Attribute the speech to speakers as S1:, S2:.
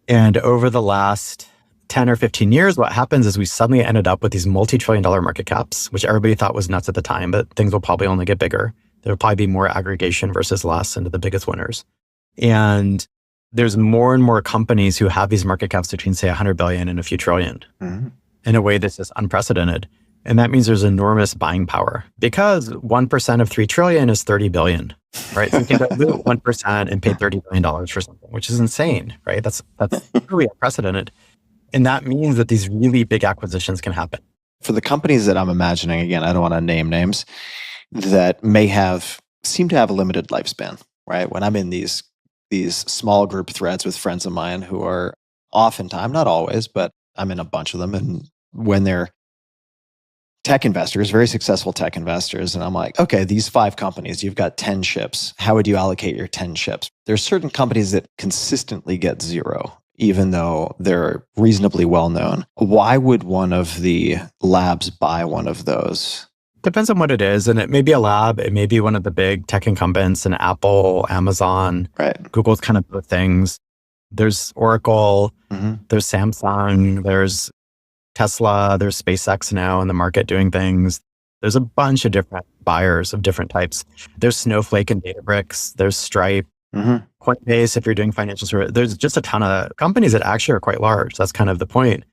S1: And over the last 10 or 15 years, what happens is we suddenly ended up with these multi-trillion-dollar market caps, which everybody thought was nuts at the time, but things will probably only get bigger. There'll probably be more aggregation versus less into the biggest winners. And there's more and more companies who have these market caps between, say, 100 billion and a few trillion in a way that's just unprecedented. And that means there's enormous buying power because 1% of 3 trillion is 30 billion, right? So you can dilute 1% and pay $30 billion for something, which is insane, right? That's really unprecedented. And that means that these really big acquisitions can happen.
S2: For the companies that I'm imagining, again, I don't want to name names, that seem to have a limited lifespan, right? When I'm in these small group threads with friends of mine who are oftentimes, not always, but I'm in a bunch of them. And when they're tech investors, very successful tech investors, and I'm like, okay, these 5 companies, you've got 10 ships. How would you allocate your 10 ships? There's certain companies that consistently get 0, even though they're reasonably well known. Why would one of the labs buy one of those?
S1: Depends on what it is. And it may be a lab. It may be one of the big tech incumbents, and Apple, Amazon,
S2: right.
S1: Google's kind of both things. There's Oracle, there's Samsung, there's Tesla, there's SpaceX now in the market doing things. There's a bunch of different buyers of different types. There's Snowflake and Databricks. There's Stripe, Coinbase if you're doing financial service. There's just a ton of companies that actually are quite large. That's kind of the point.